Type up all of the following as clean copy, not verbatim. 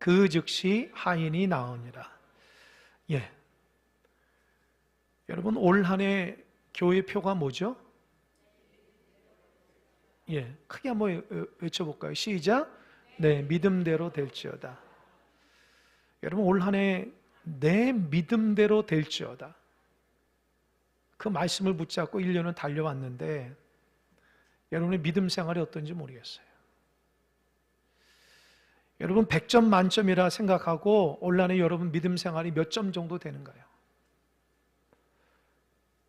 그 즉시 하인이 나으니라. 예. 여러분, 올 한 해 교회 표가 뭐죠? 예, 크게 한번 외쳐볼까요? 시작. 네, 믿음대로 될지어다. 여러분, 올 한 해 내 믿음대로 될지어다. 그 말씀을 붙잡고 1년은 달려왔는데 여러분의 믿음 생활이 어떤지 모르겠어요. 여러분 100점 만점이라 생각하고 올 한 해 여러분 믿음 생활이 몇 점 정도 되는가요?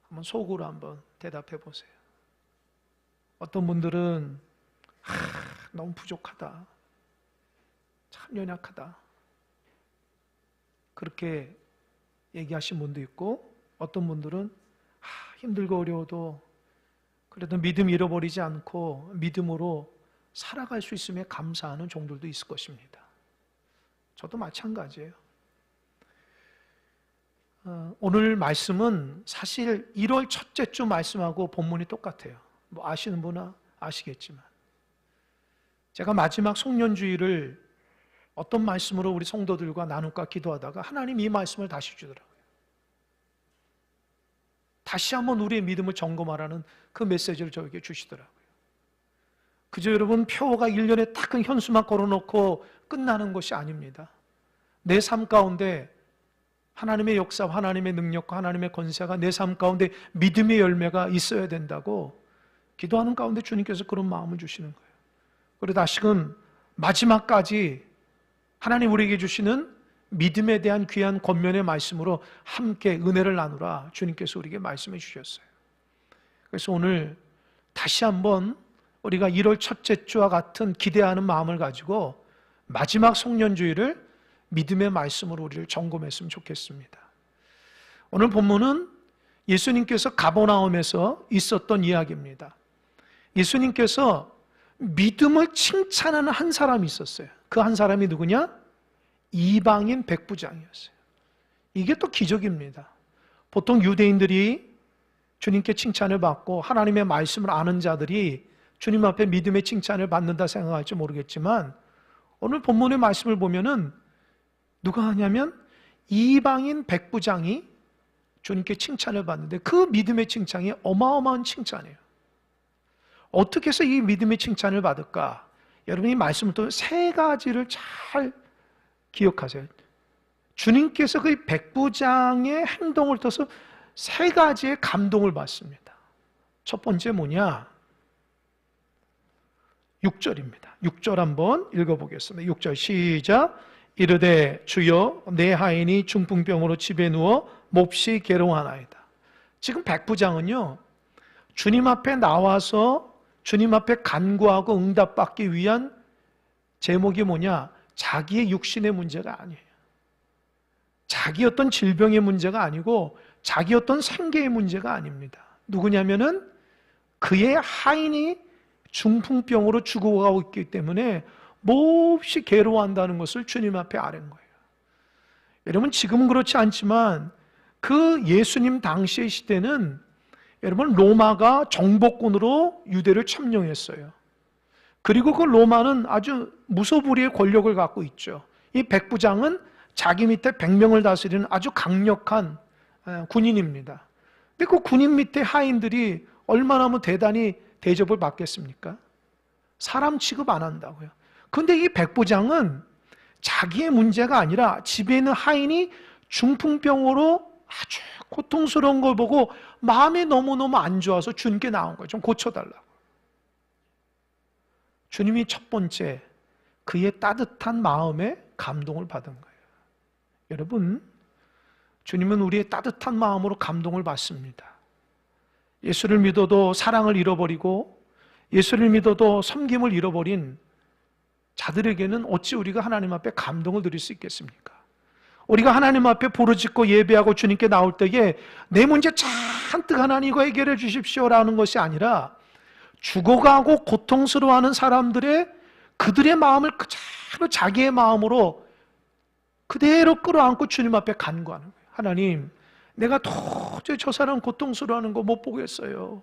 한번 속으로 한번 대답해 보세요. 어떤 분들은 너무 부족하다, 참 연약하다, 그렇게 얘기하신 분도 있고, 어떤 분들은 힘들고 어려워도 그래도 믿음 잃어버리지 않고 믿음으로 살아갈 수 있음에 감사하는 종들도 있을 것입니다. 저도 마찬가지예요. 오늘 말씀은 사실 1월 첫째 주 말씀하고 본문이 똑같아요. 뭐 아시는 분은 아시겠지만, 제가 마지막 송년주일을 어떤 말씀으로 우리 성도들과 나눌까 기도하다가 하나님 이 말씀을 다시 주더라고요. 다시 한번 우리의 믿음을 점검하라는 그 메시지를 저에게 주시더라고요. 그저 여러분 표가 1년에 딱 그 현수막 걸어놓고 끝나는 것이 아닙니다. 내 삶 가운데 하나님의 역사, 하나님의 능력과 하나님의 권세가 내 삶 가운데 믿음의 열매가 있어야 된다고 기도하는 가운데 주님께서 그런 마음을 주시는 거예요. 그리고 다시금 마지막까지 하나님 우리에게 주시는 믿음에 대한 귀한 권면의 말씀으로 함께 은혜를 나누라 주님께서 우리에게 말씀해 주셨어요. 그래서 오늘 다시 한번 우리가 1월 첫째 주와 같은 기대하는 마음을 가지고 마지막 송년주일을 믿음의 말씀으로 우리를 점검했으면 좋겠습니다. 오늘 본문은 예수님께서 가버나움에서 있었던 이야기입니다. 예수님께서 믿음을 칭찬하는 한 사람이 있었어요. 그 한 사람이 누구냐? 이방인 백부장이었어요. 이게 또 기적입니다. 보통 유대인들이 주님께 칭찬을 받고 하나님의 말씀을 아는 자들이 주님 앞에 믿음의 칭찬을 받는다 생각할지 모르겠지만, 오늘 본문의 말씀을 보면은 누가 하냐면 이방인 백부장이 주님께 칭찬을 받는데 그 믿음의 칭찬이 어마어마한 칭찬이에요. 어떻게 해서 이 믿음의 칭찬을 받을까? 여러분이 말씀을 또 세 가지를 잘 기억하세요. 주님께서 그 백부장의 행동을 통해서 세 가지의 감동을 받습니다. 첫 번째 뭐냐? 6절입니다. 6절 한번 읽어보겠습니다. 6절 시작. 이르되 주여 내 하인이 중풍병으로 집에 누워 몹시 괴로워하나이다. 지금 백부장은요, 주님 앞에 나와서 주님 앞에 간구하고 응답받기 위한 제목이 뭐냐? 자기의 육신의 문제가 아니에요. 자기 어떤 질병의 문제가 아니고 자기 어떤 생계의 문제가 아닙니다. 누구냐면은 그의 하인이 중풍병으로 죽어가고 있기 때문에 몹시 괴로워한다는 것을 주님 앞에 아는 거예요. 여러분 지금은 그렇지 않지만 그 예수님 당시의 시대는 여러분 로마가 정복군으로 유대를 점령했어요. 그리고 그 로마는 아주 무소불위의 권력을 갖고 있죠. 이 백부장은 자기 밑에 100명을 다스리는 아주 강력한 군인입니다. 근데 그 군인 밑에 하인들이 얼마나 대단히 대접을 받겠습니까? 사람 취급 안 한다고요. 근데 이 백부장은 자기의 문제가 아니라 집에 있는 하인이 중풍병으로 아주 고통스러운 걸 보고 마음이 너무너무 안 좋아서 주님께 나온 거예요. 좀 고쳐달라고. 주님이 첫 번째 그의 따뜻한 마음에 감동을 받은 거예요. 여러분, 주님은 우리의 따뜻한 마음으로 감동을 받습니다. 예수를 믿어도 사랑을 잃어버리고 예수를 믿어도 섬김을 잃어버린 자들에게는 어찌 우리가 하나님 앞에 감동을 드릴 수 있겠습니까? 우리가 하나님 앞에 부르짖고 예배하고 주님께 나올 때에 내 문제 잔뜩 하나님 이거 해결해 주십시오라는 것이 아니라 죽어가고 고통스러워하는 사람들의 그들의 마음을 그대로 자기의 마음으로 그대로 끌어안고 주님 앞에 간구하는 거예요. 하나님, 내가 도저히 저 사람 고통스러워하는 거 못 보겠어요.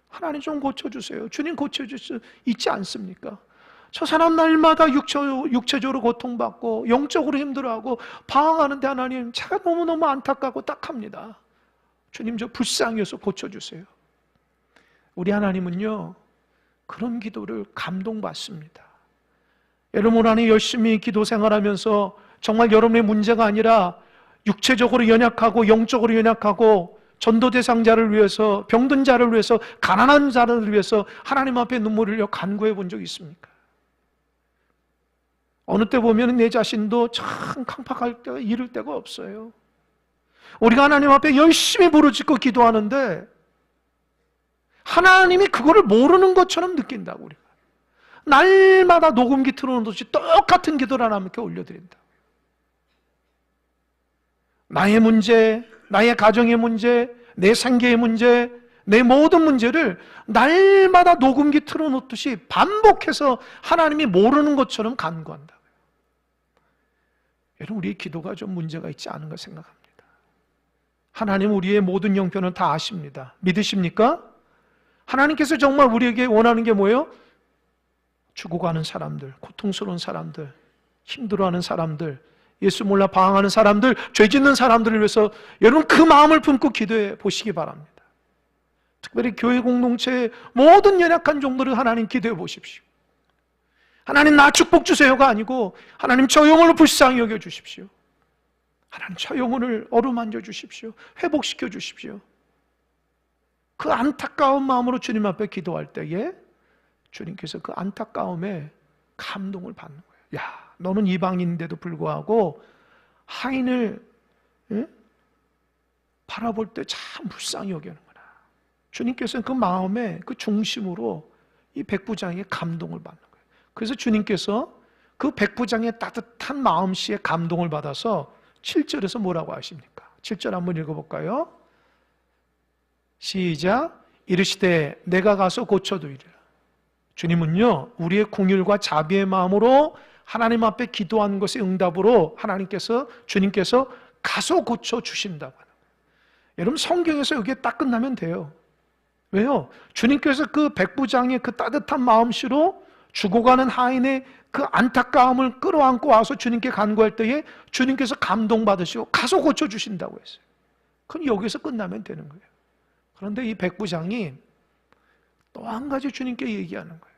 하나님 좀 고쳐주세요. 주님 고쳐줄 수 있지 않습니까? 저 사람 날마다 육체적으로 고통받고 영적으로 힘들어하고 방황하는데 하나님, 제가 너무너무 안타깝고 딱합니다. 주님, 저 불쌍히 여서 고쳐주세요. 우리 하나님은요, 그런 기도를 감동받습니다. 여러분 안에 열심히 기도 생활하면서 정말 여러분의 문제가 아니라 육체적으로 연약하고 영적으로 연약하고 전도 대상자를 위해서, 병든 자를 위해서, 가난한 자를 위해서 하나님 앞에 눈물을 흘려 간구해 본 적 있습니까? 어느 때 보면 내 자신도 참 강팍할 때가 이를 때가 없어요. 우리가 하나님 앞에 열심히 부르짖고 기도하는데 하나님이 그거를 모르는 것처럼 느낀다고. 우리가 날마다 녹음기 틀어놓듯이 똑같은 기도를 하나님께 올려드린다. 나의 문제, 나의 가정의 문제, 내 생계의 문제, 내 모든 문제를 날마다 녹음기 틀어놓듯이 반복해서 하나님이 모르는 것처럼 간구한다. 여러분, 우리의 기도가 좀 문제가 있지 않은가 생각합니다. 하나님 우리의 모든 형편은 다 아십니다. 믿으십니까? 하나님께서 정말 우리에게 원하는 게 뭐예요? 죽어가는 사람들, 고통스러운 사람들, 힘들어하는 사람들, 예수 몰라 방황하는 사람들, 죄 짓는 사람들을 위해서 여러분 그 마음을 품고 기도해 보시기 바랍니다. 특별히 교회 공동체의 모든 연약한 종들을 하나님 기도해 보십시오. 하나님 나 축복 주세요가 아니고 하나님 저 영혼을 불쌍히 여겨 주십시오. 하나님 저 영혼을 어루만져 주십시오. 회복시켜 주십시오. 그 안타까운 마음으로 주님 앞에 기도할 때에 주님께서 그 안타까움에 감동을 받는 거예요. 야, 너는 이방인인데도 불구하고 하인을 바라볼 때 참 불쌍히 여기는구나. 주님께서는 그 마음에 그 중심으로 이 백부장에게 감동을 받는 거예요. 그래서 주님께서 그 백부장의 따뜻한 마음씨에 감동을 받아서 7절에서 뭐라고 하십니까? 7절 한번 읽어볼까요? 시작. 이르시되 내가 가서 고쳐두이리라. 주님은요, 우리의 긍휼과 자비의 마음으로 하나님 앞에 기도한 것의 응답으로 주님께서 가서 고쳐주신다고 하는 거예요. 여러분, 성경에서 여기에 딱 끝나면 돼요. 왜요? 주님께서 그 백부장의 그 따뜻한 마음씨로 죽어가는 하인의 그 안타까움을 끌어안고 와서 주님께 간구할 때에 주님께서 감동받으시고 가서 고쳐주신다고 했어요. 그럼 여기서 끝나면 되는 거예요. 그런데 이 백부장이 또 한 가지 주님께 얘기하는 거예요.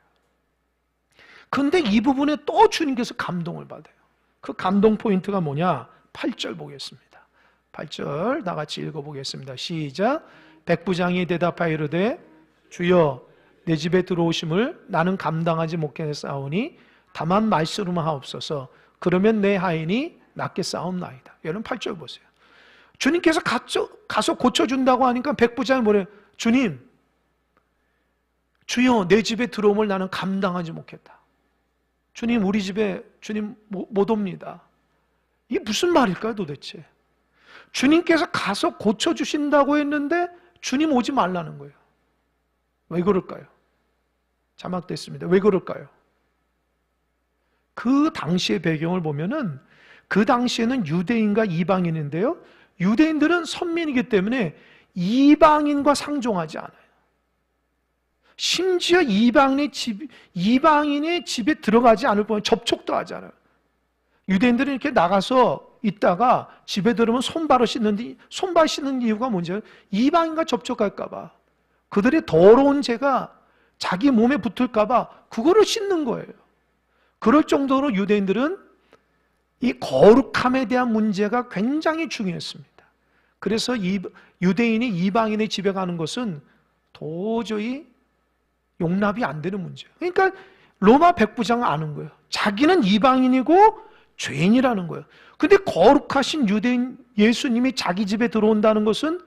그런데 이 부분에 또 주님께서 감동을 받아요. 그 감동 포인트가 뭐냐? 8절 보겠습니다. 8절 다 같이 읽어보겠습니다. 시작. 백부장이 대답하여 이르되 주여 내 집에 들어오심을 나는 감당하지 못하겠사오니 다만 말씀으로만 하옵소서. 그러면 내 하인이 낫게 싸움나이다. 여러분 8절 보세요. 주님께서 가서 고쳐준다고 하니까 백부장이 뭐래요? 주님, 주여 내 집에 들어옴을 나는 감당하지 못했다. 주님, 우리 집에 주님 못 옵니다. 이게 무슨 말일까요 도대체? 주님께서 가서 고쳐주신다고 했는데 주님 오지 말라는 거예요. 왜 그럴까요? 자막됐습니다. 왜 그럴까요? 그 당시의 배경을 보면은 그 당시에는 유대인과 이방인인데요, 유대인들은 선민이기 때문에 이방인과 상종하지 않아요. 심지어 이방인의 집에 들어가지 않을 뿐 접촉도 하지 않아요. 유대인들은 이렇게 나가서 있다가 집에 들어오면 손발 씻는 이유가 뭔지 알아요? 이방인과 접촉할까 봐. 그들의 더러운 죄가 자기 몸에 붙을까 봐 그거를 씻는 거예요. 그럴 정도로 유대인들은 이 거룩함에 대한 문제가 굉장히 중요했습니다. 그래서 유대인이 이방인의 집에 가는 것은 도저히 용납이 안 되는 문제예요. 그러니까 로마 백부장은 아는 거예요. 자기는 이방인이고 죄인이라는 거예요. 근데 거룩하신 유대인 예수님이 자기 집에 들어온다는 것은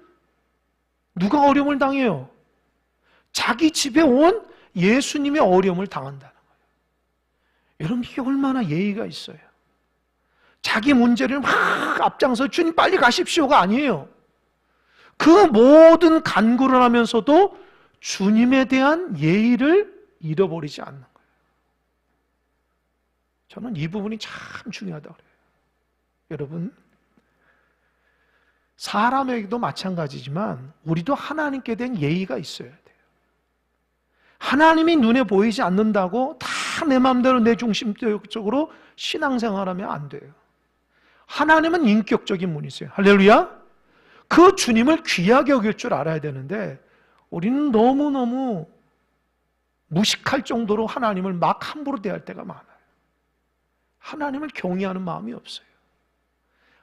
누가 어려움을 당해요? 자기 집에 온 예수님의 어려움을 당한다는 거예요. 여러분, 이게 얼마나 예의가 있어요. 자기 문제를 막 앞장서 주님 빨리 가십시오가 아니에요. 그 모든 간구를 하면서도 주님에 대한 예의를 잃어버리지 않는 거예요. 저는 이 부분이 참 중요하다고 그래요. 여러분, 사람에게도 마찬가지지만 우리도 하나님께 대한 예의가 있어야 돼요. 하나님이 눈에 보이지 않는다고 다 내 마음대로 내 중심적으로 신앙생활하면 안 돼요. 하나님은 인격적인 분이세요. 할렐루야. 그 주님을 귀하게 여길 줄 알아야 되는데 우리는 너무너무 무식할 정도로 하나님을 막 함부로 대할 때가 많아요. 하나님을 경외하는 마음이 없어요.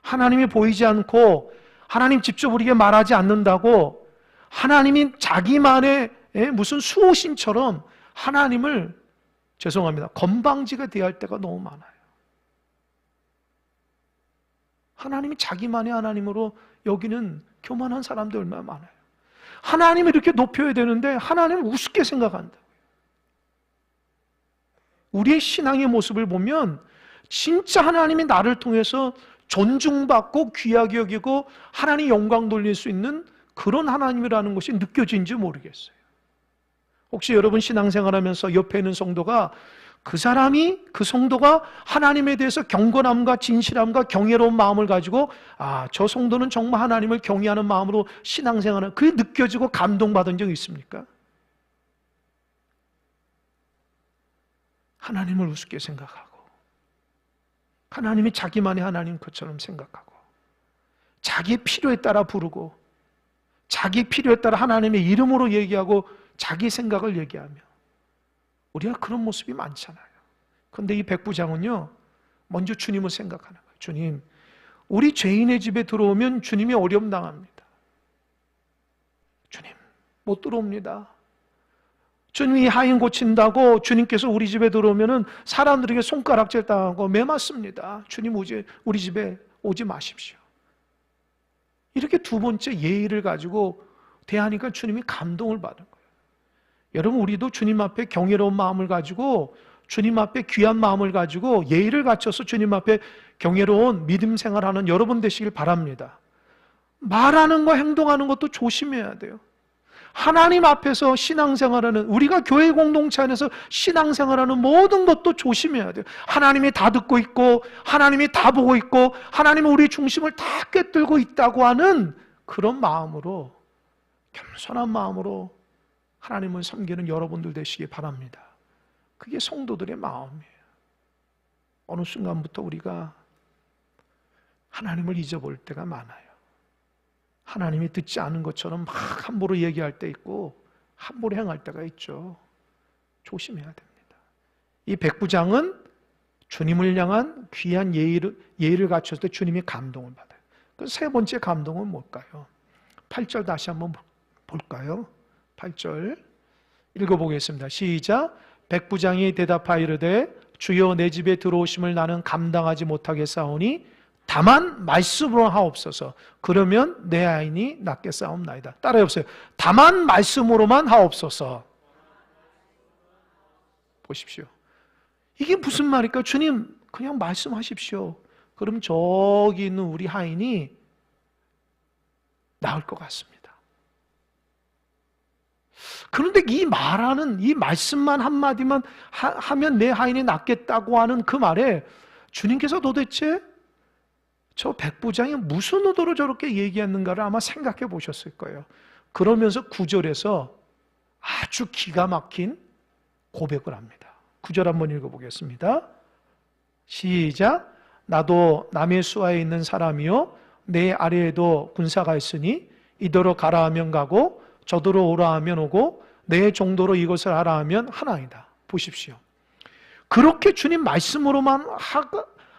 하나님이 보이지 않고 하나님 직접 우리에게 말하지 않는다고 하나님이 자기만의 무슨 수호신처럼 하나님을 죄송합니다. 건방지게 대할 때가 너무 많아요. 하나님이 자기만의 하나님으로 여기는 교만한 사람들 얼마나 많아요. 하나님을 이렇게 높여야 되는데 하나님을 우습게 생각한다고요. 우리의 신앙의 모습을 보면 진짜 하나님이 나를 통해서 존중받고 귀하게 여기고 하나님 영광 돌릴 수 있는 그런 하나님이라는 것이 느껴진지 모르겠어요. 혹시 여러분 신앙생활하면서 옆에 있는 성도가 그 성도가 하나님에 대해서 경건함과 진실함과 경외로운 마음을 가지고 저 성도는 정말 하나님을 경외하는 마음으로 신앙생활을 그게 느껴지고 감동받은 적이 있습니까? 하나님을 우습게 생각하고 하나님이 자기만의 하나님 것처럼 생각하고 자기 필요에 따라 부르고 자기 필요에 따라 하나님의 이름으로 얘기하고 자기 생각을 얘기하며 우리가 그런 모습이 많잖아요. 그런데 이 백부장은요 먼저 주님을 생각하는 거예요. 주님, 우리 죄인의 집에 들어오면 주님이 어려움 당합니다. 주님, 못 들어옵니다. 주님이 하인 고친다고 주님께서 우리 집에 들어오면 사람들에게 손가락질 당하고 매 맞습니다. 주님 우리 집에 오지 마십시오. 이렇게 두 번째 예의를 가지고 대하니까 주님이 감동을 받은 거예요. 여러분 우리도 주님 앞에 경외로운 마음을 가지고 주님 앞에 귀한 마음을 가지고 예의를 갖춰서 주님 앞에 경외로운 믿음 생활하는 여러분 되시길 바랍니다. 말하는 거 행동하는 것도 조심해야 돼요. 하나님 앞에서 신앙생활하는 우리가 교회 공동체 안에서 신앙생활하는 모든 것도 조심해야 돼요. 하나님이 다 듣고 있고 하나님이 다 보고 있고 하나님은 우리 중심을 다 꿰뚫고 있다고 하는 그런 마음으로 겸손한 마음으로 하나님을 섬기는 여러분들 되시기 바랍니다. 그게 성도들의 마음이에요. 어느 순간부터 우리가 하나님을 잊어버릴 때가 많아요. 하나님이 듣지 않은 것처럼 막 함부로 얘기할 때 있고 함부로 행할 때가 있죠. 조심해야 됩니다. 이 백부장은 주님을 향한 귀한 예의를 갖췄을 때 주님이 감동을 받아요. 그 세 번째 감동은 뭘까요? 8절 다시 한번 볼까요? 8절 읽어보겠습니다. 시작. 백부장이 대답하여 이르되 주여 내 집에 들어오심을 나는 감당하지 못하겠사오니 다만 말씀으로 하옵소서. 그러면 내 아인이 낫게 싸움나이다. 따라해 보세요. 다만 말씀으로만 하옵소서. 보십시오. 이게 무슨 말일까? 주님 그냥 말씀하십시오. 그럼 저기 있는 우리 하인이 나을 것 같습니다. 그런데 이 말씀만 한마디만 하면 내 하인이 낫겠다고 하는 그 말에 주님께서 도대체 저 백부장이 무슨 의도로 저렇게 얘기했는가를 아마 생각해 보셨을 거예요. 그러면서 9절에서 아주 기가 막힌 고백을 합니다. 9절 한번 읽어보겠습니다. 시작. 나도 남의 수하에 있는 사람이요 내 아래에도 군사가 있으니 이더러 가라 하면 가고 저더러 오라 하면 오고 내 정도로 이것을 하라 하면 하나이다. 보십시오. 그렇게 주님 말씀으로만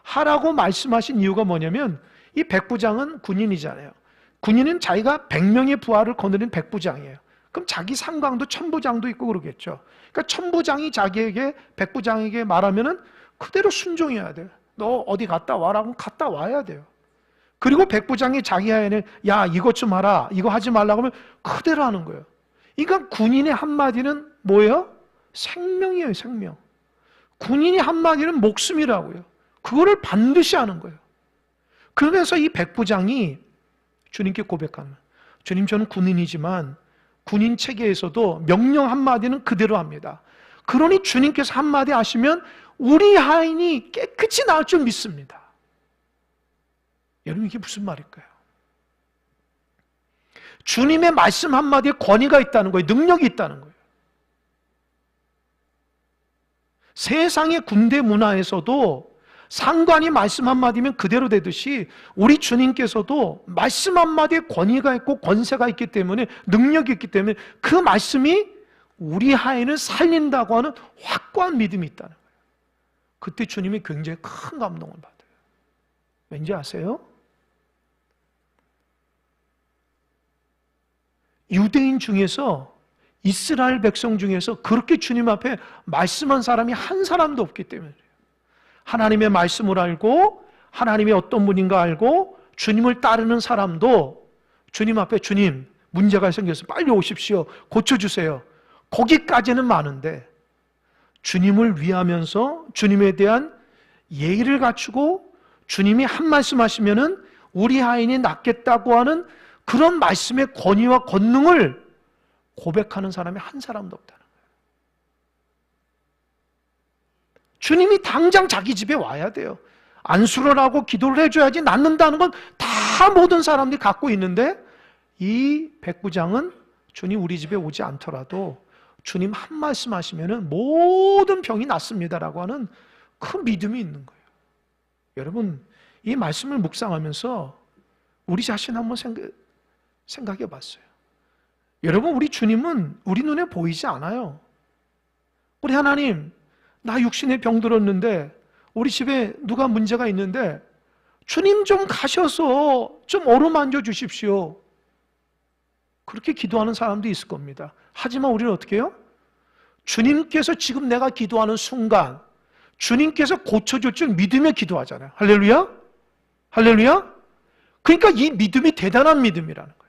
하라고 말씀하신 이유가 뭐냐면 이 백부장은 군인이잖아요. 군인은 자기가 100명의 부하를 거느린 백부장이에요. 그럼 자기 상관도 천부장도 있고 그러겠죠. 그러니까 천부장이 자기에게 백부장에게 말하면은 그대로 순종해야 돼요. 너 어디 갔다 와라고 갔다 와야 돼요. 그리고 백부장이 자기 하인을 야 이것 좀 하라 이거 하지 말라고 하면 그대로 하는 거예요. 그러니까 군인의 한마디는 뭐예요? 생명이에요. 생명. 군인의 한마디는 목숨이라고요. 그거를 반드시 하는 거예요. 그래서 이 백부장이 주님께 고백하는 주님 저는 군인이지만 군인 체계에서도 명령 한마디는 그대로 합니다. 그러니 주님께서 한마디 하시면 우리 하인이 깨끗이 나을 줄 믿습니다. 여러분 이게 무슨 말일까요? 주님의 말씀 한마디에 권위가 있다는 거예요. 능력이 있다는 거예요. 세상의 군대 문화에서도 상관이 말씀 한마디면 그대로 되듯이 우리 주님께서도 말씀 한마디에 권위가 있고 권세가 있기 때문에, 능력이 있기 때문에 그 말씀이 우리 하인을 살린다고 하는 확고한 믿음이 있다는 거예요. 그때 주님이 굉장히 큰 감동을 받아요. 왠지 아세요? 유대인 중에서, 이스라엘 백성 중에서 그렇게 주님 앞에 말씀한 사람이 한 사람도 없기 때문에, 하나님의 말씀을 알고 하나님이 어떤 분인가 알고 주님을 따르는 사람도 주님 앞에, 주님 문제가 생겨서 빨리 오십시오, 고쳐주세요, 거기까지는 많은데 주님을 위하면서 주님에 대한 예의를 갖추고 주님이 한 말씀 하시면은 우리 하인이 낫겠다고 하는 그런 말씀의 권위와 권능을 고백하는 사람이 한 사람도 없다는 거예요. 주님이 당장 자기 집에 와야 돼요. 안수를 하고 기도를 해줘야지 낫는다는 건 다 모든 사람들이 갖고 있는데, 이 백부장은 주님 우리 집에 오지 않더라도 주님 한 말씀 하시면은 모든 병이 낫습니다라고 하는 큰 믿음이 있는 거예요. 여러분, 이 말씀을 묵상하면서 우리 자신 한번 생각해 봤어요. 여러분, 우리 주님은 우리 눈에 보이지 않아요. 우리 하나님, 나 육신에 병 들었는데 우리 집에 누가 문제가 있는데 주님 좀 가셔서 좀 어루만져 주십시오. 그렇게 기도하는 사람도 있을 겁니다. 하지만 우리는 어떻게 해요? 주님께서 지금 내가 기도하는 순간 주님께서 고쳐줄 줄 믿으며 기도하잖아요. 할렐루야? 할렐루야? 그러니까 이 믿음이 대단한 믿음이라는 거예요.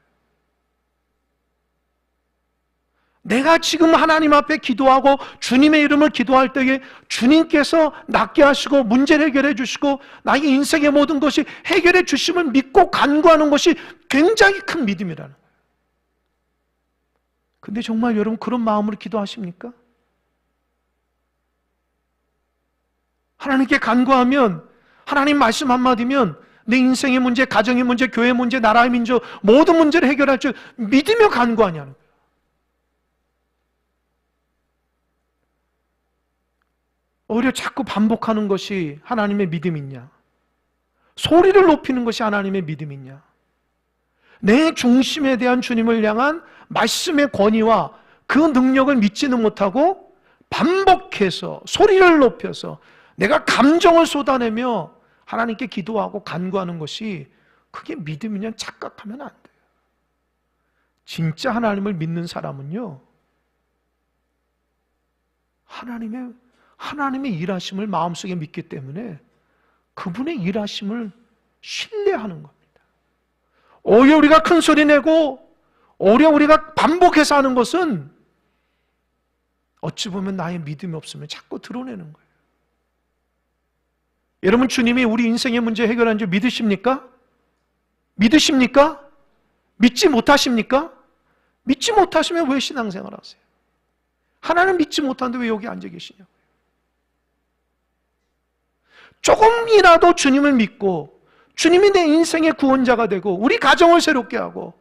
내가 지금 하나님 앞에 기도하고 주님의 이름을 기도할 때에 주님께서 낫게 하시고 문제를 해결해 주시고 나의 인생의 모든 것이 해결해 주심을 믿고 간구하는 것이 굉장히 큰 믿음이라는 거예요. 근데 정말 여러분 그런 마음으로 기도하십니까? 하나님께 간구하면, 하나님 말씀 한마디면 내 인생의 문제, 가정의 문제, 교회 문제, 나라의 문제, 모든 문제를 해결할 줄 믿으며 간구하냐는 거예요. 오히려 자꾸 반복하는 것이 하나님의 믿음이냐? 소리를 높이는 것이 하나님의 믿음이냐? 내 중심에 대한 주님을 향한 말씀의 권위와 그 능력을 믿지는 못하고 반복해서 소리를 높여서 내가 감정을 쏟아내며 하나님께 기도하고 간구하는 것이 그게 믿음이냐? 착각하면 안 돼요. 진짜 하나님을 믿는 사람은요, 하나님의 일하심을 마음속에 믿기 때문에 그분의 일하심을 신뢰하는 겁니다. 오히려 우리가 큰 소리 내고 오히려 우리가 반복해서 하는 것은 어찌 보면 나의 믿음이 없으면 자꾸 드러내는 거예요. 여러분, 주님이 우리 인생의 문제 해결한 줄 믿으십니까? 믿으십니까? 믿지 못하십니까? 믿지 못하시면 왜 신앙생활 하세요? 하나님 믿지 못하는데 왜 여기 앉아 계시냐고요. 조금이라도 주님을 믿고 주님이 내 인생의 구원자가 되고 우리 가정을 새롭게 하고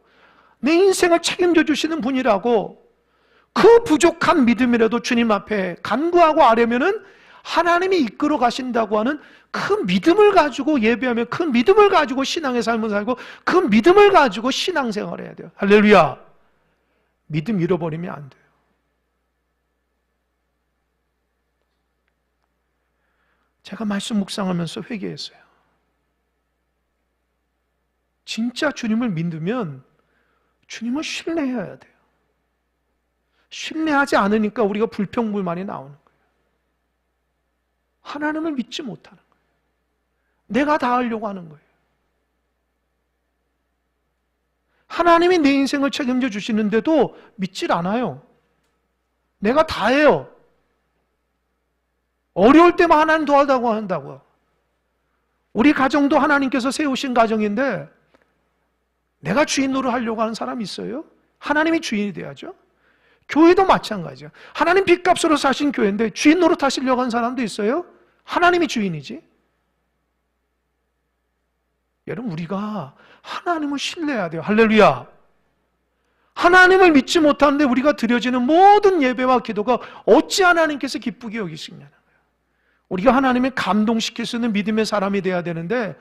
내 인생을 책임져 주시는 분이라고 그 부족한 믿음이라도 주님 앞에 간구하고 아뢰면은 하나님이 이끌어 가신다고 하는 그 믿음을 가지고 예배하며 그 믿음을 가지고 신앙의 삶을 살고 그 믿음을 가지고 신앙생활을 해야 돼요. 할렐루야. 믿음 잃어버리면 안 돼요. 제가 말씀 묵상하면서 회개했어요. 진짜 주님을 믿으면 주님을 신뢰해야 돼요. 신뢰하지 않으니까 우리가 불평불만이 나오는 거예요. 하나님을 믿지 못하는 거예요. 내가 다 하려고 하는 거예요. 하나님이 내 인생을 책임져 주시는데도 믿질 않아요. 내가 다 해요. 어려울 때만 하나님 도와달라고 한다고요. 우리 가정도 하나님께서 세우신 가정인데 내가 주인 노릇하려고 하는 사람이 있어요? 하나님이 주인이 돼야죠. 교회도 마찬가지야. 하나님 빚값으로 사신 교회인데 주인 노릇하시려고 하는 사람도 있어요? 하나님이 주인이지. 여러분, 우리가 하나님을 신뢰해야 돼요. 할렐루야. 하나님을 믿지 못하는데 우리가 드려지는 모든 예배와 기도가 어찌 하나님께서 기쁘게 여기시냐는 거예요. 우리가 하나님을 감동시킬 수 있는 믿음의 사람이 돼야 되는데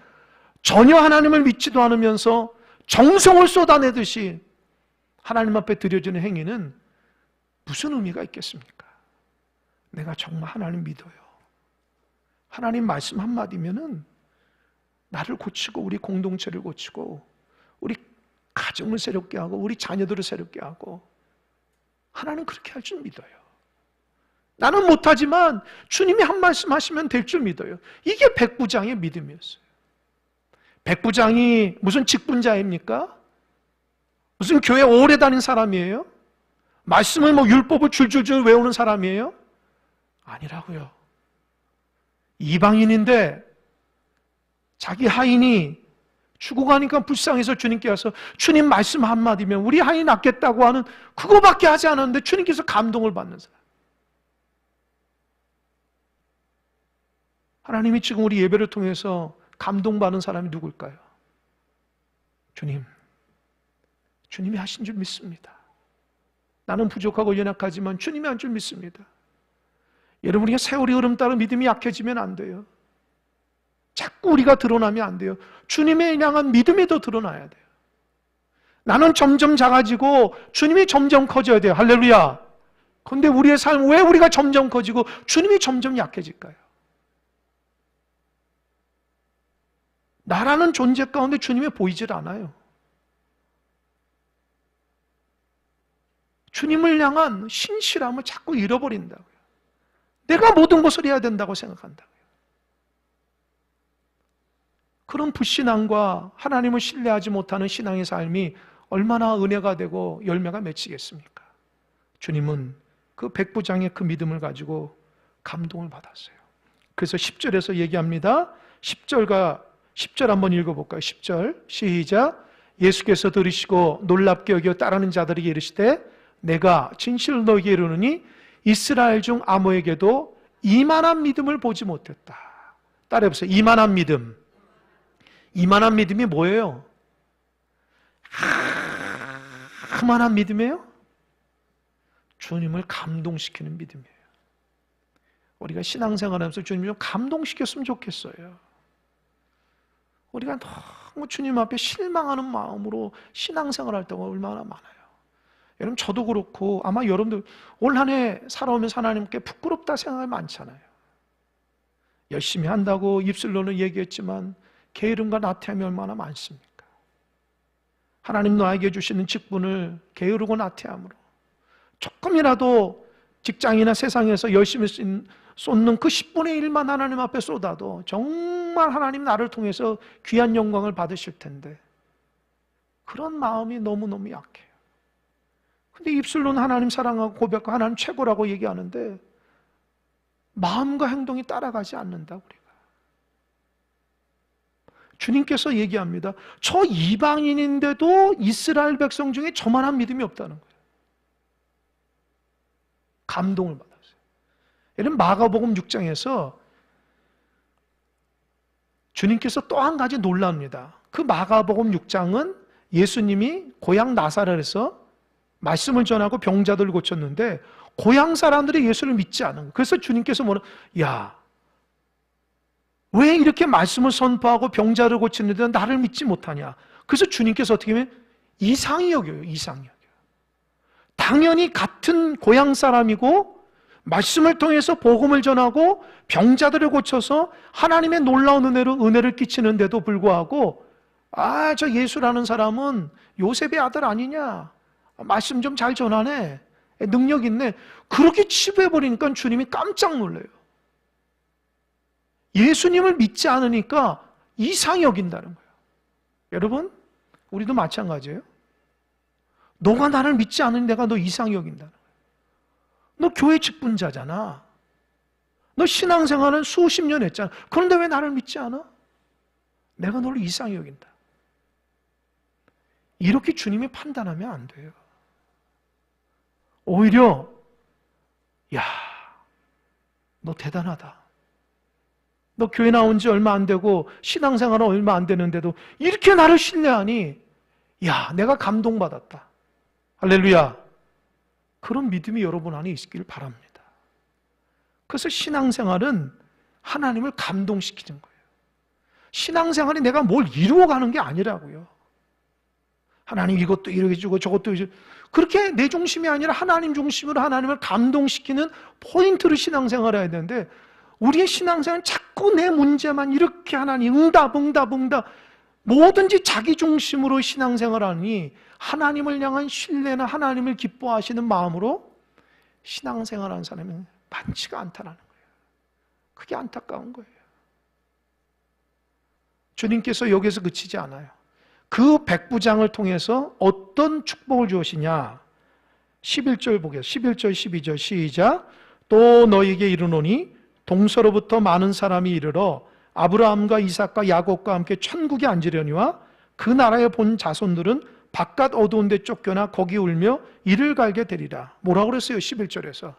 전혀 하나님을 믿지도 않으면서 정성을 쏟아내듯이 하나님 앞에 드려지는 행위는 무슨 의미가 있겠습니까? 내가 정말 하나님 믿어요. 하나님 말씀 한마디면은 나를 고치고 우리 공동체를 고치고 우리 가정을 새롭게 하고 우리 자녀들을 새롭게 하고 하나님 그렇게 할 줄 믿어요. 나는 못하지만 주님이 한 말씀 하시면 될 줄 믿어요. 이게 백부장의 믿음이었어요. 백부장이 무슨 직분자입니까? 무슨 교회 오래 다닌 사람이에요? 말씀을 율법을 줄줄줄 외우는 사람이에요? 아니라고요. 이방인인데 자기 하인이 죽어가니까 불쌍해서 주님께 와서 주님 말씀 한마디면 우리 하인 낫겠다고 하는 그거밖에 하지 않았는데 주님께서 감동을 받는 사람. 하나님이 지금 우리 예배를 통해서 감동받는 사람이 누굴까요? 주님이 하신 줄 믿습니다. 나는 부족하고 연약하지만 주님이 한 줄 믿습니다. 여러분, 우리가 세월이 흐름 따라 믿음이 약해지면 안 돼요. 자꾸 우리가 드러나면 안 돼요. 주님에 향한 믿음이 더 드러나야 돼요. 나는 점점 작아지고 주님이 점점 커져야 돼요. 할렐루야. 그런데 우리의 삶 왜 우리가 점점 커지고 주님이 점점 약해질까요? 나라는 존재 가운데 주님이 보이질 않아요. 주님을 향한 신실함을 자꾸 잃어버린다고요. 내가 모든 것을 해야 된다고 생각한다고요. 그런 불신앙과 하나님을 신뢰하지 못하는 신앙의 삶이 얼마나 은혜가 되고 열매가 맺히겠습니까? 주님은 그 백부장의 그 믿음을 가지고 감동을 받았어요. 그래서 10절에서 얘기합니다. 10절 한번 읽어볼까요? 10절 시작. 예수께서 들으시고 놀랍게 여겨 따르는 자들에게 이르시되 내가 진실로 너희에게 이르노니 이스라엘 중 아무에게도 이만한 믿음을 보지 못했다. 따라해보세요. 이만한 믿음. 이만한 믿음이 뭐예요? 그만한 믿음이에요? 주님을 감동시키는 믿음이에요. 우리가 신앙생활하면서 주님 좀 감동시켰으면 좋겠어요. 우리가 너무 주님 앞에 실망하는 마음으로 신앙생활할 때가 얼마나 많아요. 여러분, 저도 그렇고 아마 여러분들 올 한 해 살아오면서 하나님께 부끄럽다 생각이 많잖아요. 열심히 한다고 입술로는 얘기했지만 게으름과 나태함이 얼마나 많습니까? 하나님 나에게 주시는 직분을 게으르고 나태함으로 조금이라도 직장이나 세상에서 열심히 쏟는 그 10분의 1만 하나님 앞에 쏟아도 정말 하나님 나를 통해서 귀한 영광을 받으실 텐데 그런 마음이 너무너무 약해요. 근데 입술로는 하나님 사랑하고 고백하고 하나님 최고라고 얘기하는데 마음과 행동이 따라가지 않는다. 우리가 주님께서 얘기합니다. 저 이방인인데도 이스라엘 백성 중에 저만한 믿음이 없다는 거예요. 감동을 받았어요. 여러분, 마가복음 6장에서 주님께서 또 한 가지 놀랍니다. 그 마가복음 6장은 예수님이 고향 나사렛에서 말씀을 전하고 병자들을 고쳤는데 고향 사람들이 예수를 믿지 않은 거예요. 그래서 주님께서 야, 왜 이렇게 말씀을 선포하고 병자를 고치는데 나를 믿지 못하냐? 그래서 주님께서 어떻게 하면 이상히 여겨요. 이상히 여겨요. 당연히 같은 고향 사람이고 말씀을 통해서 복음을 전하고 병자들을 고쳐서 하나님의 놀라운 은혜를 끼치는데도 불구하고 저 예수라는 사람은 요셉의 아들 아니냐? 말씀 좀 잘 전하네. 능력 있네. 그렇게 치부해버리니까 주님이 깜짝 놀래요. 예수님을 믿지 않으니까 이상히 여긴다는 거예요. 여러분, 우리도 마찬가지예요. 너가 나를 믿지 않으니 내가 너 이상히 여긴다는 거예요. 너 교회 직분자잖아. 너 신앙생활은 수십 년 했잖아. 그런데 왜 나를 믿지 않아? 내가 너를 이상히 여긴다. 이렇게 주님이 판단하면 안 돼요. 오히려 야, 너 대단하다. 너 교회 나온 지 얼마 안 되고 신앙생활은 얼마 안 되는데도 이렇게 나를 신뢰하니 야, 내가 감동받았다. 할렐루야. 그런 믿음이 여러분 안에 있기를 바랍니다. 그래서 신앙생활은 하나님을 감동시키는 거예요. 신앙생활이 내가 뭘 이루어가는 게 아니라고요. 하나님 이것도 이렇게 주고 저것도 이렇게, 그렇게 내 중심이 아니라 하나님 중심으로 하나님을 감동시키는 포인트로 신앙생활을 해야 되는데, 우리의 신앙생활은 자꾸 내 문제만 이렇게 하나님 응답 뭐든지 자기 중심으로 신앙생활하니 하나님을 향한 신뢰나 하나님을 기뻐하시는 마음으로 신앙생활하는 사람은 많지가 않다는 거예요. 그게 안타까운 거예요. 주님께서 여기서 그치지 않아요. 그 백부장을 통해서 어떤 축복을 주시냐? 11절 보겠습니다. 11절 12절 시작. 또 너희에게 이르노니 동서로부터 많은 사람이 이르러 아브라함과 이삭과 야곱과 함께 천국에 앉으려니와 그 나라에 본 자손들은 바깥 어두운 데 쫓겨나 거기 울며 이를 갈게 되리라. 뭐라고 그랬어요? 11절에서.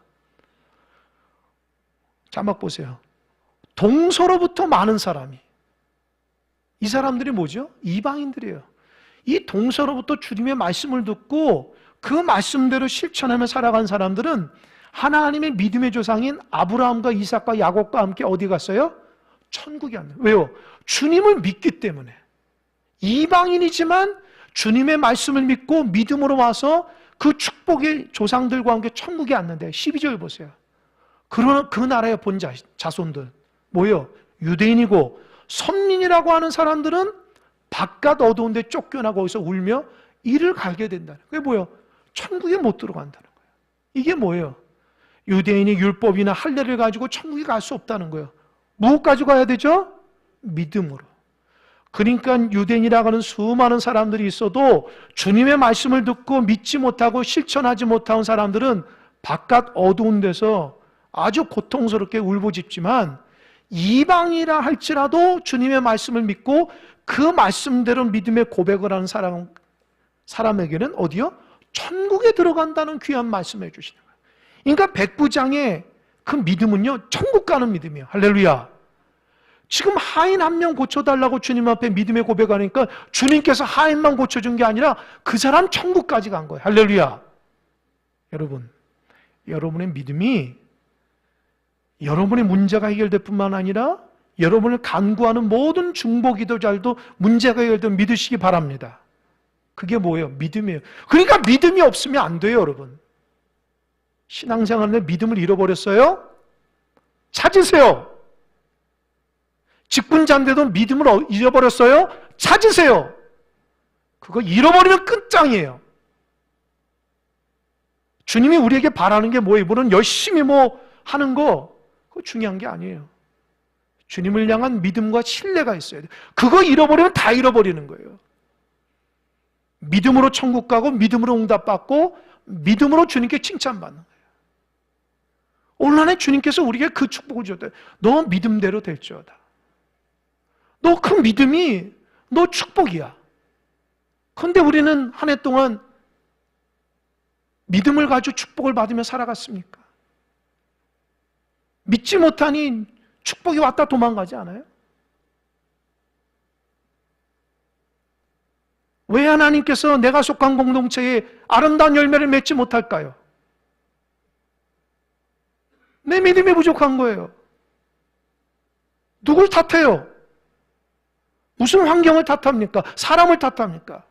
자막 보세요. 동서로부터 많은 사람이. 이 사람들이 뭐죠? 이방인들이에요. 이 동서로부터 주님의 말씀을 듣고 그 말씀대로 실천하며 살아간 사람들은 하나님의 믿음의 조상인 아브라함과 이삭과 야곱과 함께 어디 갔어요? 천국에 왔네요. 왜요? 주님을 믿기 때문에. 이방인이지만 주님의 말씀을 믿고 믿음으로 와서 그 축복의 조상들과 함께 천국에 왔는데 12절 보세요. 그러나 그 나라의 본 자손들 뭐예요? 유대인이고 선민이라고 하는 사람들은 바깥 어두운 데 쫓겨나 거기서 울며 이를 갈게 된다는 거예요. 그게 뭐예요? 천국에 못 들어간다는 거예요. 이게 뭐예요? 유대인이 율법이나 할례를 가지고 천국에 갈 수 없다는 거예요. 무엇 가지고 가야 되죠? 믿음으로. 그러니까 유대인이라고 하는 수많은 사람들이 있어도 주님의 말씀을 듣고 믿지 못하고 실천하지 못하는 사람들은 바깥 어두운 데서 아주 고통스럽게 울부짖지만, 이방이라 할지라도 주님의 말씀을 믿고 그 말씀대로 믿음의 고백을 하는 사람에게는 어디요? 천국에 들어간다는 귀한 말씀을 해주시는 거예요. 그러니까 백부장의 그 믿음은요, 천국 가는 믿음이에요. 할렐루야. 지금 하인 한 명 고쳐달라고 주님 앞에 믿음의 고백하니까 주님께서 하인만 고쳐준 게 아니라 그 사람 천국까지 간 거예요. 할렐루야. 여러분, 여러분의 믿음이 여러분의 문제가 해결될 뿐만 아니라 여러분을 간구하는 모든 중보기도자들도 문제가 해결되면 믿으시기 바랍니다. 그게 뭐예요? 믿음이에요. 그러니까 믿음이 없으면 안 돼요, 여러분. 신앙생활에 믿음을 잃어버렸어요? 찾으세요. 직분자인데도 믿음을 잃어버렸어요? 찾으세요. 그거 잃어버리면 끝장이에요. 주님이 우리에게 바라는 게 뭐예요? 물론 열심히 하는 거 그거 중요한 게 아니에요. 주님을 향한 믿음과 신뢰가 있어야 돼요. 그거 잃어버리면 다 잃어버리는 거예요. 믿음으로 천국 가고 믿음으로 응답받고 믿음으로 주님께 칭찬받는 거예요. 오늘 안에 주님께서 우리에게 그 축복을 주셨대요. 너 믿음대로 될지어다. 너 그 믿음이 너 축복이야. 그런데 우리는 한 해 동안 믿음을 가지고 축복을 받으며 살아갔습니까? 믿지 못하니 축복이 왔다 도망가지 않아요? 왜 하나님께서 내가 속한 공동체에 아름다운 열매를 맺지 못할까요? 내 믿음이 부족한 거예요. 누굴 탓해요? 무슨 환경을 탓합니까? 사람을 탓합니까?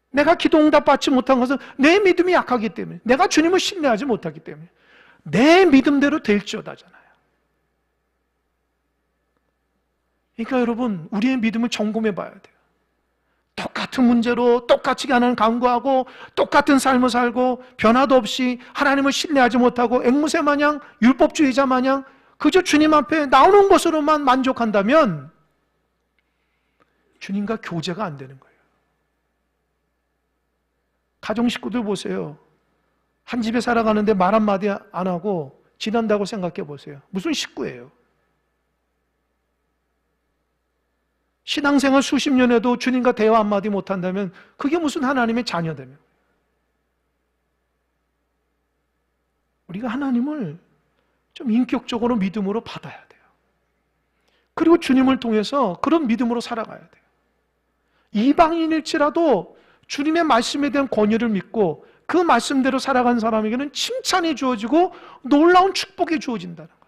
내가 기도 응답 받지 못한 것은 내 믿음이 약하기 때문에, 내가 주님을 신뢰하지 못하기 때문에. 내 믿음대로 될지어다잖아요. 그러니까 여러분, 우리의 믿음을 점검해 봐야 돼요. 똑같은 문제로 똑같이 하나님 간구하고 똑같은 삶을 살고 변화도 없이 하나님을 신뢰하지 못하고 앵무새 마냥 율법주의자 마냥 그저 주님 앞에 나오는 것으로만 만족한다면 주님과 교제가 안 되는 거예요. 가정 식구들 보세요. 한 집에 살아가는데 말 한마디 안 하고 지난다고 생각해 보세요. 무슨 식구예요? 신앙생활 수십 년 해도 주님과 대화 한마디 못한다면 그게 무슨 하나님의 자녀되며. 우리가 하나님을 좀 인격적으로 믿음으로 받아야 돼요. 그리고 주님을 통해서 그런 믿음으로 살아가야 돼요. 이방인일지라도 주님의 말씀에 대한 권위를 믿고 그 말씀대로 살아간 사람에게는 칭찬이 주어지고 놀라운 축복이 주어진다는 거예요.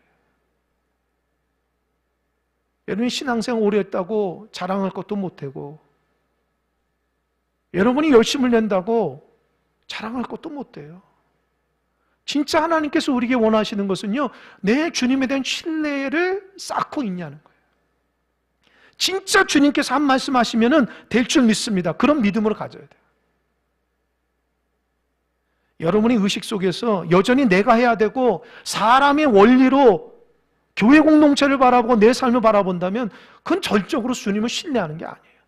여러분이 신앙생활 오래 했다고 자랑할 것도 못되고, 여러분이 열심을 낸다고 자랑할 것도 못돼요. 진짜 하나님께서 우리에게 원하시는 것은요, 내 주님에 대한 신뢰를 쌓고 있냐는 거예요. 진짜 주님께서 한 말씀 하시면은 될 줄 믿습니다. 그런 믿음으로 가져야 돼요. 여러분의 의식 속에서 여전히 내가 해야 되고 사람의 원리로 교회 공동체를 바라보고 내 삶을 바라본다면 그건 절적으로 주님을 신뢰하는 게 아니에요.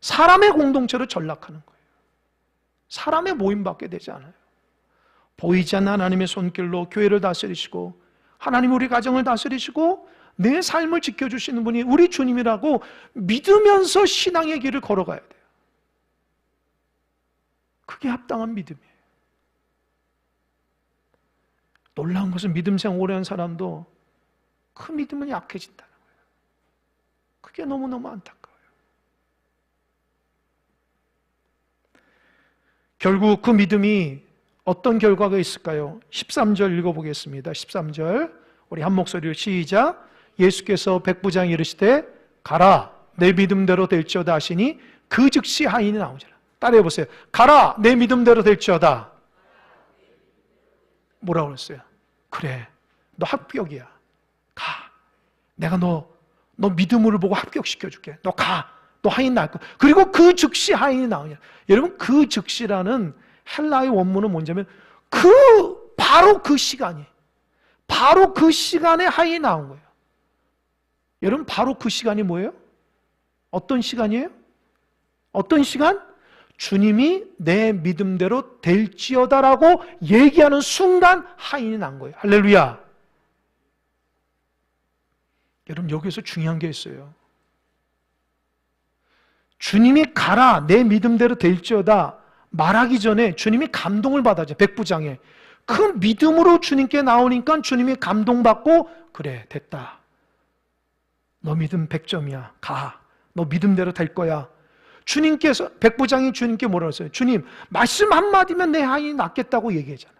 사람의 공동체로 전락하는 거예요. 사람의 모임밖에 되지 않아요. 보이지 않는 하나님의 손길로 교회를 다스리시고 하나님 우리 가정을 다스리시고 내 삶을 지켜주시는 분이 우리 주님이라고 믿으면서 신앙의 길을 걸어가야 돼요. 그게 합당한 믿음이에요. 놀라운 것은 믿음 생활 오래 한 사람도 그 믿음은 약해진다는 거예요. 그게 너무너무 안타까워요. 결국 그 믿음이 어떤 결과가 있을까요? 13절 읽어보겠습니다. 13절 우리 한 목소리로 시작. 예수께서 백부장에 이르시되 가라 내 믿음대로 될지어다 하시니 그 즉시 하인이 나오지라. 따라해 보세요. 가라 내 믿음대로 될지어다. 뭐라고 그랬어요? 그래 너 합격이야. 가. 내가 너 믿음으로 보고 합격시켜줄게. 너 가. 너 하인 낳을 거야. 그리고 그 즉시 하인이 나오냐. 여러분 그 즉시라는 헬라의 원문은 뭐냐면 바로 그 시간이 바로 그 시간에 하인이 나온 거예요. 여러분 바로 그 시간이 뭐예요? 어떤 시간이에요? 어떤 시간? 주님이 내 믿음대로 될지어다라고 얘기하는 순간 하인이 난 거예요. 할렐루야. 여러분 여기서 중요한 게 있어요. 주님이 가라 내 믿음대로 될지어다 말하기 전에 주님이 감동을 받아죠. 백부장에 그 믿음으로 주님께 나오니까 주님이 감동받고 그래 됐다. 너 믿음 100점이야. 가. 너 믿음대로 될 거야. 주님께서 백부장이 주님께 뭐라고 했어요? 주님 말씀 한마디면 내 하인이 낫겠다고 얘기하잖아요.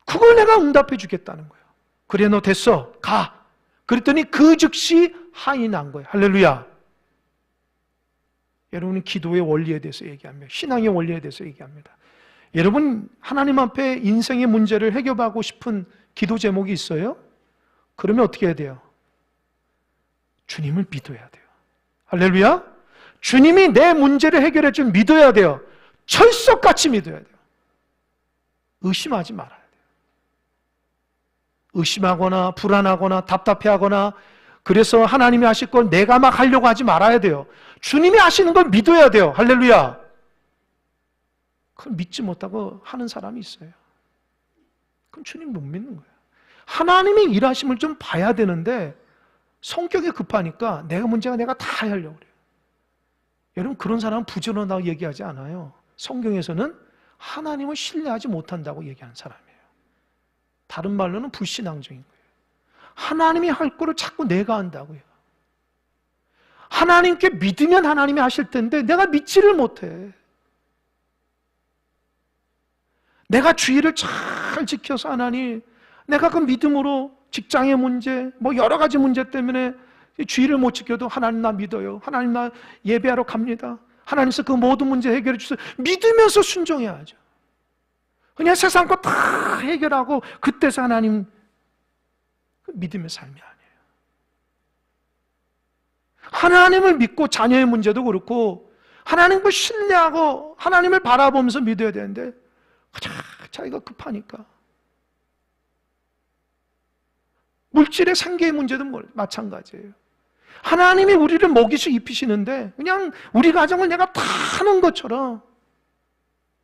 그걸 내가 응답해 주겠다는 거예요. 그래 너 됐어. 가. 그랬더니 그 즉시 하인이 난 거예요. 할렐루야. 여러분은 기도의 원리에 대해서 얘기합니다. 신앙의 원리에 대해서 얘기합니다. 여러분 하나님 앞에 인생의 문제를 해결하고 싶은 기도 제목이 있어요? 그러면 어떻게 해야 돼요? 주님을 믿어야 돼요. 할렐루야. 주님이 내 문제를 해결해 줄 믿어야 돼요. 철석같이 믿어야 돼요. 의심하지 말아야 돼요. 의심하거나 불안하거나 답답해하거나 그래서 하나님이 하실 걸 내가 막 하려고 하지 말아야 돼요. 주님이 하시는 걸 믿어야 돼요. 할렐루야. 그걸 믿지 못하고 하는 사람이 있어요. 그럼 주님 못 믿는 거예요. 하나님의 일하심을 좀 봐야 되는데 성격이 급하니까 내가 다 하려고 그래요. 여러분 그런 사람은 부지런하다고 얘기하지 않아요. 성경에서는 하나님을 신뢰하지 못한다고 얘기하는 사람이에요. 다른 말로는 불신앙적인 거예요. 하나님이 할 거를 자꾸 내가 한다고요. 하나님께 믿으면 하나님이 하실 텐데 내가 믿지를 못해. 내가 주의를 잘 지켜서 하나님 내가 그 믿음으로 직장의 문제 뭐 여러 가지 문제 때문에 주의를 못 지켜도 하나님 나 믿어요. 하나님 나 예배하러 갑니다. 하나님께서 그 모든 문제 해결해 주세요. 믿으면서 순종해야죠. 그냥 세상 거 다 해결하고 그때서 하나님 믿음의 삶이 아니에요. 하나님을 믿고 자녀의 문제도 그렇고 하나님을 신뢰하고 하나님을 바라보면서 믿어야 되는데 자기가 급하니까 물질의 생계의 문제도 마찬가지예요. 하나님이 우리를 먹이시고 입히시는데 그냥 우리 가정을 내가 다 하는 것처럼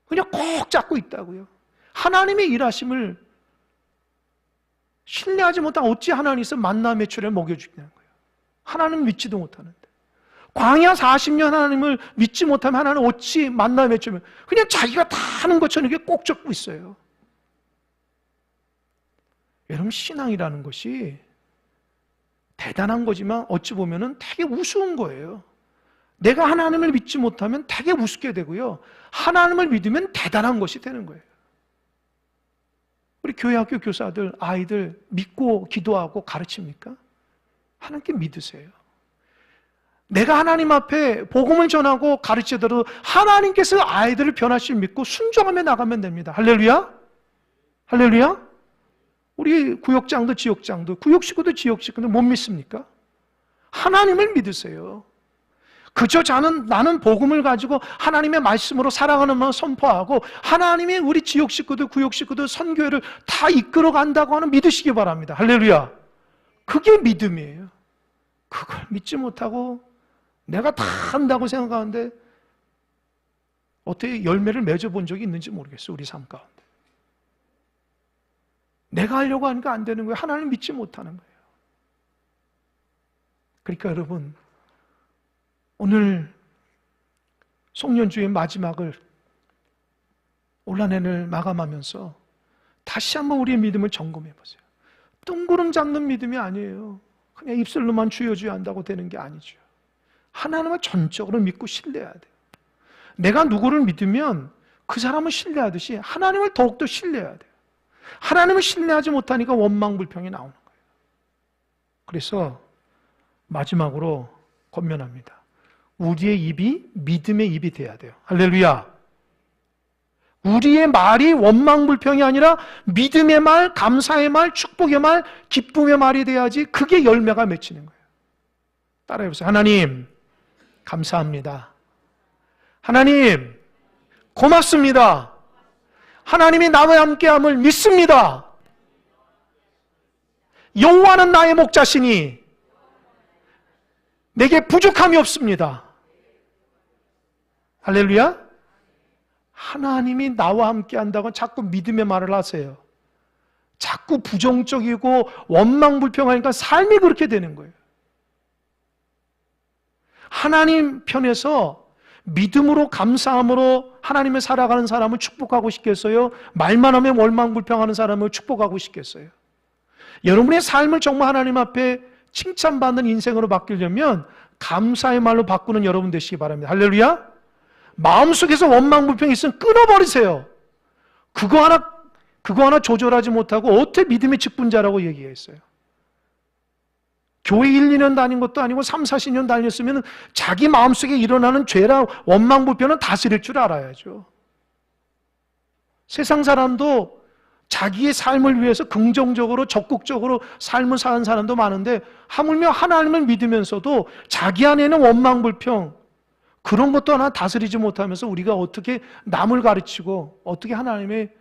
그냥 꼭 잡고 있다고요. 하나님의 일하심을 신뢰하지 못하면 어찌 하나님께서 만나 매출에 먹여주냐는 거예요. 하나님 믿지도 못하는데 광야 40년 하나님을 믿지 못하면 하나님 어찌 만나 매출에 그냥 자기가 다 하는 것처럼 이렇게 꼭 잡고 있어요. 여러분 신앙이라는 것이 대단한 거지만 어찌 보면 되게 우스운 거예요. 내가 하나님을 믿지 못하면 되게 우습게 되고요. 하나님을 믿으면 대단한 것이 되는 거예요. 우리 교회 학교 교사들, 아이들 믿고 기도하고 가르칩니까? 하나님께 믿으세요. 내가 하나님 앞에 복음을 전하고 가르치더라도 하나님께서 아이들을 변화실 믿고 순종하며 나가면 됩니다. 할렐루야? 할렐루야? 우리 구역장도 지역장도 구역식구도 지역식구도 못 믿습니까? 하나님을 믿으세요. 그저 나는 복음을 가지고 하나님의 말씀으로 사랑하는 마음 선포하고 하나님이 우리 지역 식구들, 구역 식구들, 선교회를 다 이끌어 간다고 하는 믿으시기 바랍니다. 할렐루야. 그게 믿음이에요. 그걸 믿지 못하고 내가 다 한다고 생각하는데 어떻게 열매를 맺어본 적이 있는지 모르겠어요. 우리 삶 가운데. 내가 하려고 하니까 안 되는 거예요. 하나님 믿지 못하는 거예요. 그러니까 여러분, 오늘 송년주의 마지막을 올 한 해를 마감하면서 다시 한번 우리의 믿음을 점검해 보세요. 뜬구름 잡는 믿음이 아니에요. 그냥 입술로만 주여 주여 한다고 되는 게 아니죠. 하나님을 전적으로 믿고 신뢰해야 돼요. 내가 누구를 믿으면 그 사람을 신뢰하듯이 하나님을 더욱더 신뢰해야 돼요. 하나님을 신뢰하지 못하니까 원망불평이 나오는 거예요. 그래서 마지막으로 권면합니다. 우리의 입이 믿음의 입이 돼야 돼요. 할렐루야. 우리의 말이 원망불평이 아니라 믿음의 말, 감사의 말, 축복의 말, 기쁨의 말이 돼야지 그게 열매가 맺히는 거예요. 따라해보세요. 하나님, 감사합니다. 하나님, 고맙습니다. 하나님이 나와 함께함을 믿습니다. 여호와는 나의 목자시니 내게 부족함이 없습니다. 할렐루야. 하나님이 나와 함께 한다고 자꾸 믿음의 말을 하세요. 자꾸 부정적이고 원망불평하니까 삶이 그렇게 되는 거예요. 하나님 편에서 믿음으로 감사함으로 하나님을 살아가는 사람을 축복하고 싶겠어요? 말만 하면 원망불평하는 사람을 축복하고 싶겠어요? 여러분의 삶을 정말 하나님 앞에 칭찬받는 인생으로 바뀌려면 감사의 말로 바꾸는 여러분 되시기 바랍니다. 할렐루야. 마음속에서 원망불평이 있으면 끊어버리세요. 그거 하나 조절하지 못하고 어떻게 믿음의 직분자라고 얘기했어요? 교회 1, 2년 다닌 것도 아니고 3, 40년 다녔으면 자기 마음속에 일어나는 죄랑 원망불평은 다스릴 줄 알아야죠. 세상 사람도 자기의 삶을 위해서 긍정적으로 적극적으로 삶을 사는 사람도 많은데 하물며 하나님을 믿으면서도 자기 안에는 원망불평 그런 것도 하나 다스리지 못하면서 우리가 어떻게 남을 가르치고 어떻게 하나님의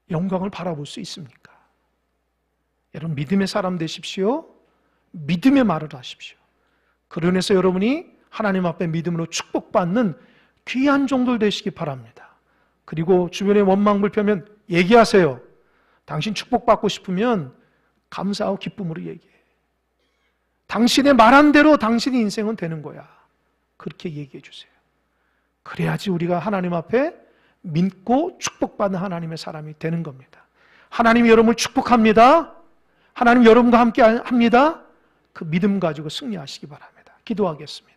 영광을 바라볼 수 있습니까? 여러분 믿음의 사람 되십시오. 믿음의 말을 하십시오. 그러면서 여러분이 하나님 앞에 믿음으로 축복받는 귀한 종들 되시기 바랍니다. 그리고 주변에 원망불평하면 얘기하세요. 당신 축복받고 싶으면 감사하고 기쁨으로 얘기해. 당신의 말한 대로 당신의 인생은 되는 거야. 그렇게 얘기해 주세요. 그래야지 우리가 하나님 앞에 믿고 축복받는 하나님의 사람이 되는 겁니다. 하나님이 여러분을 축복합니다. 하나님 여러분과 함께 합니다. 그 믿음 가지고 승리하시기 바랍니다. 기도하겠습니다.